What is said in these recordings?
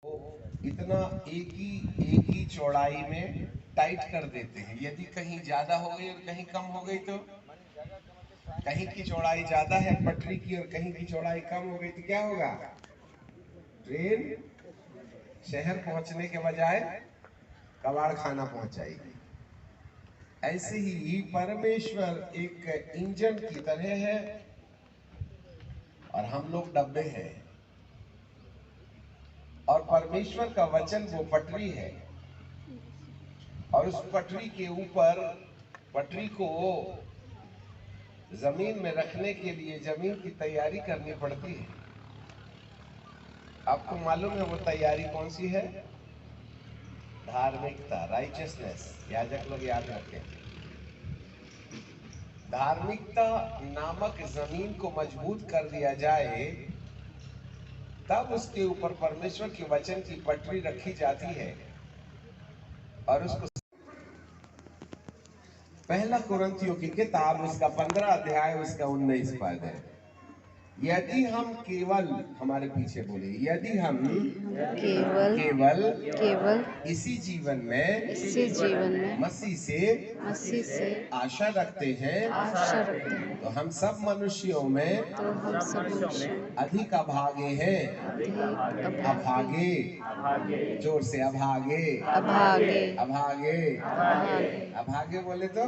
इतना एक ही चौड़ाई में टाइट कर देते हैं। यदि कहीं ज्यादा हो गई और कहीं कम हो गई तो कहीं की चौड़ाई ज्यादा है पटरी की और कहीं की चौड़ाई कम हो गई तो क्या होगा? ट्रेन शहर पहुंचने के बजाय कबाड़ खाना पहुंच जाएगी। ऐसे ही परमेश्वर एक इंजन की तरह है और हम लोग डब्बे हैं, और परमेश्वर का वचन वो पटरी है, और उस पटरी के ऊपर पटरी को जमीन में रखने के लिए जमीन की तैयारी करनी पड़ती है। आपको मालूम है वो तैयारी कौन सी है? धार्मिकता, राइचियसनेस। याजक लोग याद रखें, धार्मिकता नामक जमीन को मजबूत कर दिया जाए तब उसके ऊपर परमेश्वर के वचन की पटरी रखी जाती है और उसको। पहला कुरिन्थियों की किताब उसका 15 अध्याय उसका 19 पद है। यदि हम केवल, हमारे पीछे बोले, यदि हम केवल इसी जीवन में मसीह से आशा रखते हैं तो हम सब मनुष्यों में अधिक अभागे हैं। अभागे, जोर से अभागे। अभागे बोले तो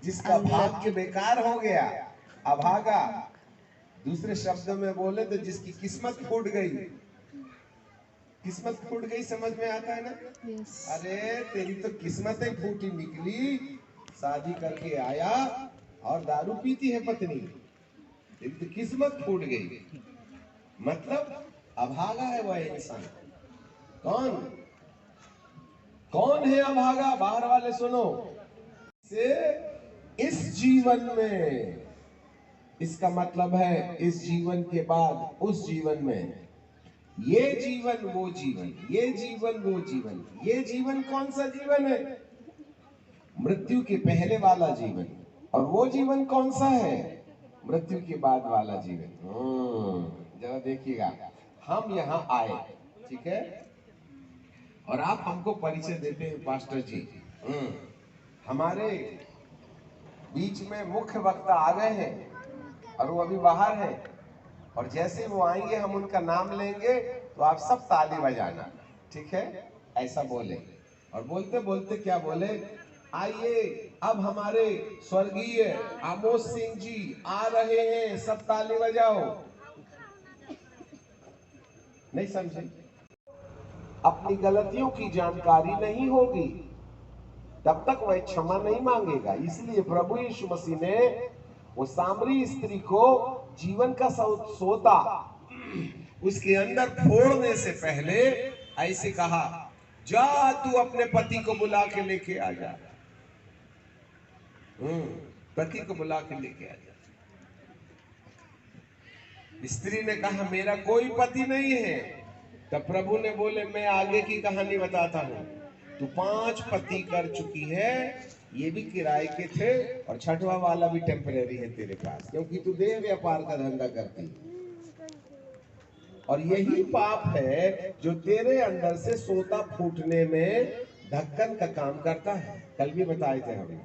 जिसका भाग्य बेकार हो गया, अभागा। दूसरे शब्दों में बोले तो जिसकी किस्मत फूट गई। किस्मत फूट गई समझ में आता है ना? अरे तेरी तो किस्मत ही फूटी निकली, शादी करके आया और दारू पीती है पत्नी, तेरी तो किस्मत फूट गई। मतलब अभागा है वह इंसान। कौन है अभागा? बाहर वाले सुनो। से इस जीवन में, इसका मतलब है इस जीवन के बाद उस जीवन में। ये जीवन वो जीवन, ये जीवन वो जीवन। ये जीवन कौन सा जीवन है? मृत्यु के पहले वाला जीवन। और वो जीवन कौन सा है? मृत्यु के बाद वाला जीवन। जरा देखिएगा, हम यहाँ आए, ठीक है, और आप हमको परिचय देते हैं पास्टर जी। हमारे बीच में मुख्य वक्ता आ गए हैं और वो अभी बाहर है, और जैसे वो आएंगे हम उनका नाम लेंगे तो आप सब ताली बजाना, ठीक है? ऐसा बोले। और बोलते बोलते क्या बोले? आइए अब हमारे स्वर्गीय आमोस सिंह जी आ रहे हैं, सब ताली बजाओ। नहीं समझे? अपनी गलतियों की जानकारी नहीं होगी तब तक वह क्षमा नहीं मांगेगा। इसलिए प्रभु यीशु मसीह ने वो सामरी स्त्री को जीवन का सोता उसके अंदर फोड़ने से पहले ऐसे कहा, जा तू अपने पति को बुला के लेके आ जा। पति को बुला के लेके आ जा। स्त्री ने कहा मेरा कोई पति नहीं है। तब प्रभु ने बोले मैं आगे की कहानी बताता हूं। तू 5 पति कर चुकी है, ये भी किराए के थे, और छठवां वाला भी टेम्परेरी है तेरे पास, क्योंकि तू देह व्यापार का धंधा करती है। और यही पाप है जो तेरे अंदर से सोता फूटने में ढक्कन का काम करता है। कल भी बताए थे हमने।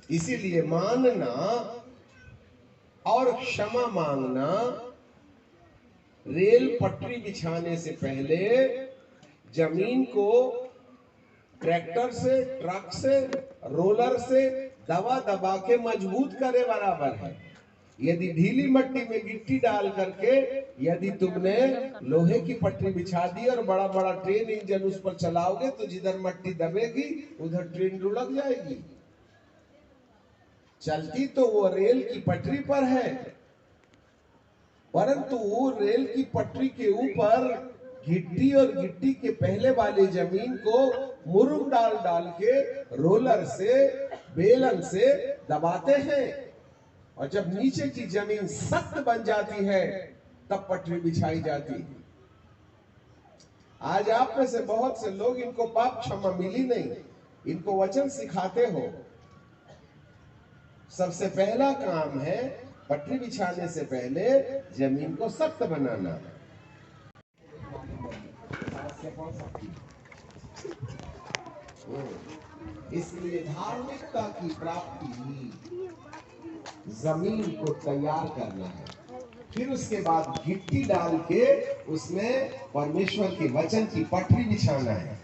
इसीलिए मानना और क्षमा मांगना, रेल पटरी बिछाने से पहले जमीन को ट्रैक्टर से, ट्रक से, रोलर से दबा दबा के मजबूत करे बराबर है। यदि ढीली मिट्टी में गिट्टी डाल करके यदि तुमने लोहे की पटरी बिछा दी और बड़ा बड़ा ट्रेन इंजन उस पर चलाओगे तो जिधर मिट्टी दबेगी उधर ट्रेन लुढ़क जाएगी। चलती तो वो रेल की पटरी पर है, परंतु वो रेल की पटरी के ऊपर गिट्टी और गिट्टी के पहले वाली जमीन को मुरुम डाल डाल के रोलर से, बेलन से दबाते हैं, और जब नीचे की जमीन सख्त बन जाती है तब पटरी बिछाई जाती है। आज आप में से बहुत से लोग, इनको पाप क्षमा मिली नहीं, इनको वचन सिखाते हो। सबसे पहला काम है पटरी बिछाने से पहले जमीन को सख्त बनाना। से पढ़ सकती है। इसलिए धार्मिकता की प्राप्ति जमीन को तैयार करना है, फिर उसके बाद गिट्टी डाल के उसमें परमेश्वर के वचन की पटरी बिछाना है।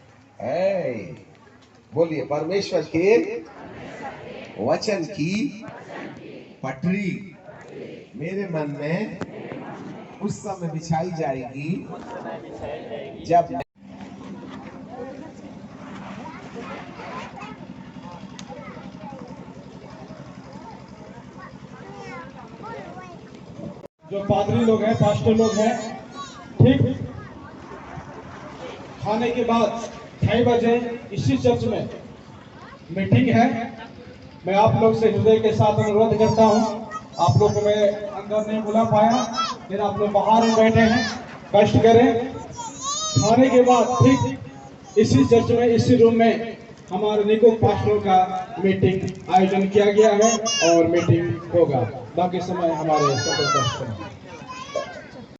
बोलिए, परमेश्वर के वचन की पटरी मेरे मन में उस समय बिछाई जाएगी जब जो पादरी लोग हैं, पास्टर लोग हैं, ठीक खाने के बाद 2:30 बजे इसी चर्च में मीटिंग है। मैं आप लोग से हृदय के साथ अनुरोध करता हूं, आप लोग को मैं अंदर नहीं बुला पाया, फिर आप लोग बाहर में बैठे हैं, कष्ट करें। खाने के बाद ठीक इसी चर्च में, इसी रूम में हमारे निको पास्टरों का मीटिंग आयोजन किया गया है और मीटिंग होगा। बाकी समय हमारे सदस्य